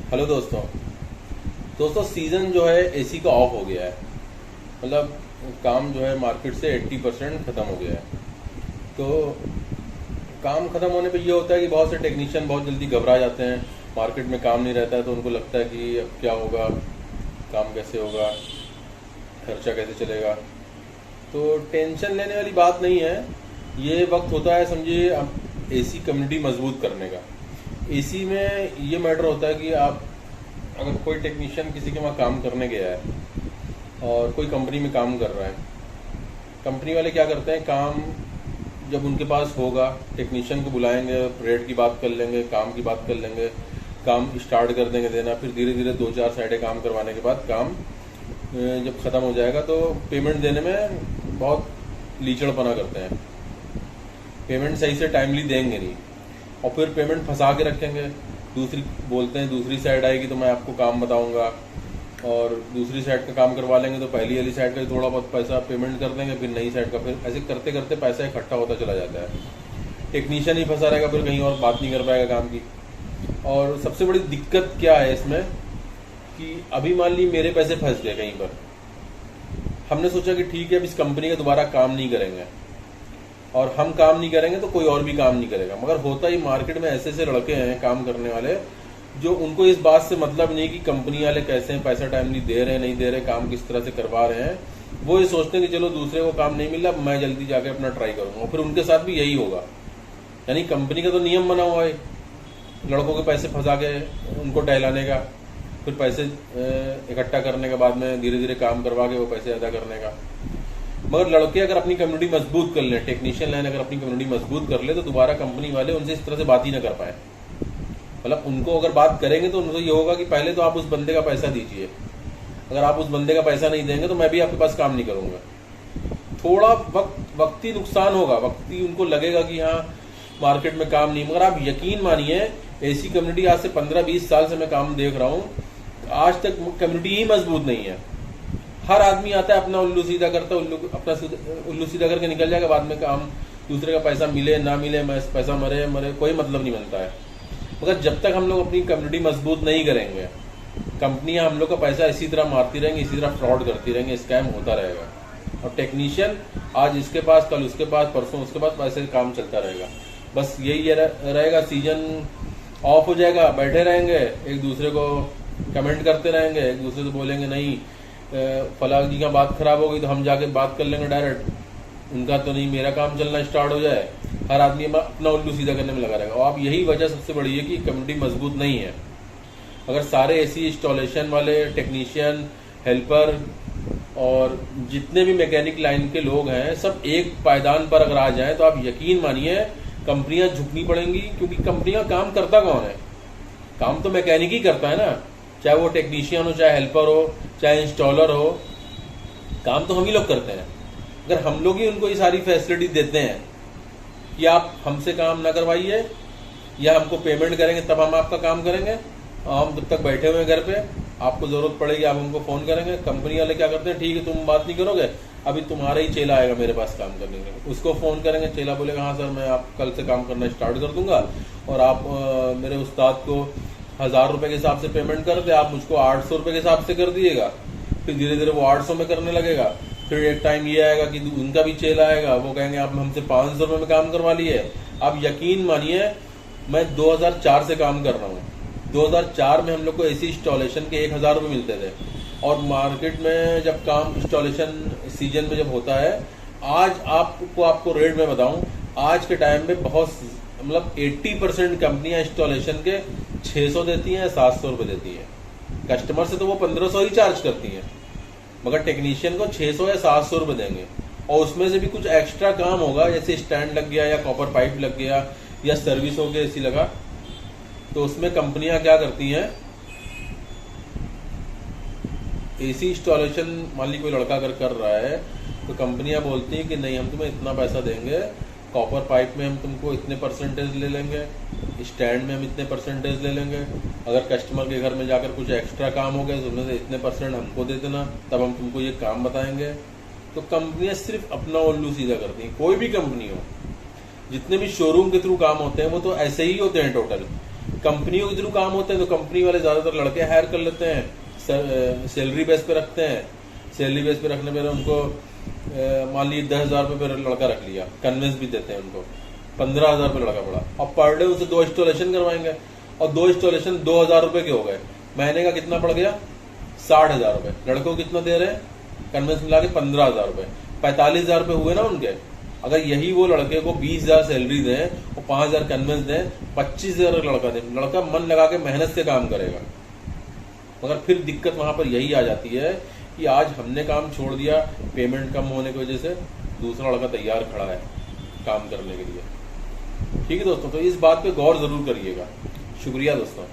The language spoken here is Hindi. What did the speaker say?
हेलो दोस्तों सीज़न जो है एसी का ऑफ हो गया है। मतलब काम जो है मार्केट से 80% ख़त्म हो गया है। तो काम ख़त्म होने पे ये होता है कि बहुत से टेक्नीशियन बहुत जल्दी घबरा जाते हैं। मार्केट में काम नहीं रहता है तो उनको लगता है कि अब क्या होगा, काम कैसे होगा, खर्चा कैसे चलेगा। तो टेंशन लेने वाली बात नहीं है। ये वक्त होता है, समझिए, अब एसी कम्युनिटी मजबूत करने का। एसी में ये मैटर होता है कि आप अगर कोई टेक्नीशियन किसी के वहाँ काम करने गया है और कोई कंपनी में काम कर रहा है, कंपनी वाले क्या करते हैं, काम जब उनके पास होगा टेक्नीशियन को बुलाएंगे, रेट की बात कर लेंगे, काम की बात कर लेंगे, काम स्टार्ट कर देंगे देना। फिर धीरे धीरे 2-4 साइडें काम करवाने के बाद काम जब ख़त्म हो जाएगा तो पेमेंट देने में बहुत लीचड़पना करते हैं। पेमेंट सही से टाइमली देंगे नहीं और फिर पेमेंट फंसा के रखेंगे। दूसरी बोलते हैं दूसरी साइड आएगी तो मैं आपको काम बताऊंगा, और दूसरी साइड का काम करवा लेंगे तो पहली वाली साइड का थोड़ा बहुत पैसा पेमेंट कर देंगे, फिर नई साइड का, फिर ऐसे करते करते पैसा इकट्ठा होता चला जाता है। टेक्नीशियन ही फंसा रहेगा, फिर कहीं और बात नहीं कर पाएगा काम की। और सबसे बड़ी दिक्कत क्या है इसमें कि अभी मान ली मेरे पैसे फंस गए कहीं पर, हमने सोचा कि ठीक है अब इस कंपनी का दोबारा काम नहीं करेंगे, और हम काम नहीं करेंगे तो कोई और भी काम नहीं करेगा। मगर होता ही मार्केट में ऐसे ऐसे लड़के हैं काम करने वाले जो उनको इस बात से मतलब नहीं कि कंपनी वाले कैसे हैं, पैसा टाइमली दे रहे हैं नहीं दे रहे, काम किस तरह से करवा रहे हैं। वो ये सोचते हैं कि चलो दूसरे को काम नहीं मिला, मैं जल्दी जाके अपना ट्राई करूंगा। फिर उनके साथ भी यही होगा। यानी कंपनी का तो नियम बना हुआ है लड़कों के पैसे फंसा के उनको टहलाने का, फिर पैसे इकट्ठा करने के बाद में धीरे धीरे काम करवा के वो पैसे अदा करने का। मगर लड़के अगर अपनी कम्युनिटी मजबूत कर ले, टेक्नीशियन लाइन अगर अपनी कम्युनिटी मजबूत कर ले, तो दोबारा कंपनी वाले उनसे इस तरह से बात ही ना कर पाए। मतलब उनको अगर बात करेंगे तो उनको ये होगा कि पहले तो आप उस बंदे का पैसा दीजिए, अगर आप उस बंदे का पैसा नहीं देंगे तो मैं भी आपके पास काम नहीं करूंगा। थोड़ा वक्ती नुकसान होगा, वक्ती उनको लगेगा कि हाँ मार्केट में काम नहीं। मगर आप यकीन मानिए, ऐसी कम्युनिटी आज से 15-20 साल से मैं काम देख रहा हूँ, आज तक कम्युनिटी ही मजबूत नहीं है। हर आदमी आता है अपना उल्लू सीधा करता है, उल्लू सीधा करके निकल जाएगा। बाद में काम दूसरे का पैसा मिले ना मिले, पैसा मरे मरे, कोई मतलब नहीं बनता है। मगर जब तक हम लोग अपनी कम्युनिटी मजबूत नहीं करेंगे, कंपनियां हम लोग का पैसा इसी तरह मारती रहेंगी, इसी तरह फ्रॉड करती रहेंगी, स्कैम होता रहेगा। और टेक्नीशियन आज इसके पास, कल उसके पास, परसों उसके पास, पैसे काम चलता रहेगा। बस यही रहेगा, सीजन ऑफ हो जाएगा, बैठे रहेंगे, एक दूसरे को कमेंट करते रहेंगे, एक दूसरे से बोलेंगे नहीं फला जी का बात खराब हो गई तो हम जाके बात कर लेंगे डायरेक्ट, उनका तो नहीं मेरा काम चलना स्टार्ट हो जाए। हर आदमी अपना उल्लू सीधा करने में लगा रहेगा। और आप यही वजह सबसे बड़ी है कि कम्युनिटी मजबूत नहीं है। अगर सारे एसी इंस्टॉलेशन वाले टेक्नीशियन, हेल्पर और जितने भी मैकेनिक लाइन के लोग हैं सब एक पायदान पर अगर आ जाए तो आप यकीन मानिए कंपनियां झुकनी पड़ेंगी। क्योंकि कंपनियां काम करता कौन है? काम तो मैकेनिक ही करता है ना, चाहे वो टेक्नीशियन हो, चाहे हेल्पर हो, चाहे इंस्टॉलर हो, काम तो हम ही लोग करते हैं। अगर हम लोग ही उनको ये सारी फैसिलिटी देते हैं कि आप हमसे काम ना करवाइए या हमको पेमेंट करेंगे तब हम आपका काम करेंगे, हम जब तक बैठे हुए हैं घर पे, आपको जरूरत पड़ेगी आप हमको फोन करेंगे। कंपनी वाले क्या करते हैं, ठीक है तुम बात नहीं करोगे, अभी तुम्हारा ही चेला आएगा मेरे पास काम करने के लिए, उसको फोन करेंगे, चेला बोलेगा हाँ सर मैं आप कल से काम करना स्टार्ट कर दूंगा, और आप मेरे उस्ताद को 1000 रुपए के हिसाब से पेमेंट कर दे, आप मुझको 800 रुपए के हिसाब से कर दिएगा। फिर धीरे धीरे वो 800 में करने लगेगा। फिर एक टाइम ये आएगा कि उनका भी चेला आएगा, वो कहेंगे आप हमसे 500 रुपए में काम करवा लिए। आप यकीन मानिए मैं 2004 से काम कर रहा हूँ। 2004 में हम लोग को एसी इंस्टॉलेशन के 1000 रुपये मिलते थे, और मार्केट में जब काम इंस्टॉलेशन सीजन में जब होता है, आज आपको रेट में बताऊं, आज के टाइम में बहुत मतलब 80% कंपनियां इंस्टॉलेशन के 600 देती हैं, 700 रुपये देती हैं। कस्टमर से तो वो 1500 ही चार्ज करती हैं, मगर टेक्नीशियन को 600 या 700 रुपये देंगे। और उसमें से भी कुछ एक्स्ट्रा काम होगा, जैसे स्टैंड लग गया या कॉपर पाइप लग गया या सर्विस हो गया एसी लगा, तो उसमें कंपनियां क्या करती हैं, एसी इंस्टॉलेशन मान ली कोई लड़का अगर कर रहा है तो कंपनियां बोलती हैं कि नहीं हम तुम्हें इतना पैसा देंगे, कॉपर पाइप में हम तुमको इतने परसेंटेज ले लेंगे, स्टैंड में हम इतने परसेंटेज ले लेंगे, अगर कस्टमर के घर में जाकर कुछ एक्स्ट्रा काम हो गया तो उसमें से इतने % हमको दे देना, तब हम तुमको ये काम बताएंगे। तो कंपनियां सिर्फ अपना उल्लू सीधा करती हैं। कोई भी कंपनी हो, जितने भी शोरूम के थ्रू काम होते हैं वो तो ऐसे ही होते हैं टोटल। कंपनियों के थ्रू काम होते हैं तो कंपनी वाले ज्यादातर लड़के हायर कर लेते हैं, सैलरी बेस पे रखते हैं। सैलरी बेस पे रखने पर उनको मान लीजिए 10,000 रुपये पे लड़का रख लिया, कन्विंस भी देते हैं उनको, 15,000 रुपये लड़का पड़ा। अब पर डे उनसे 2 इंस्टॉलेशन करवाएंगे और 2 इंस्टॉलेशन 2,000 रुपये के हो गए, महीने का कितना पड़ गया? 60,000 रुपये। लड़कों को कितना दे रहे हैं कन्विंस मिला के? 15,000 रुपये, 45,000 रुपये हुए ना उनके। अगर यही वो लड़के को 20,000 सैलरी दें और 5,000 कन्विंस दें, 25,000 लड़का दें, लड़का मन लगा के मेहनत से काम करेगा। मगर फिर दिक्कत वहां पर यही आ जाती है कि आज हमने काम छोड़ दिया पेमेंट कम होने की वजह से, दूसरा लड़का तैयार खड़ा है काम करने के लिए। ठीक है दोस्तों, तो इस बात पे गौर जरूर करिएगा। शुक्रिया दोस्तों।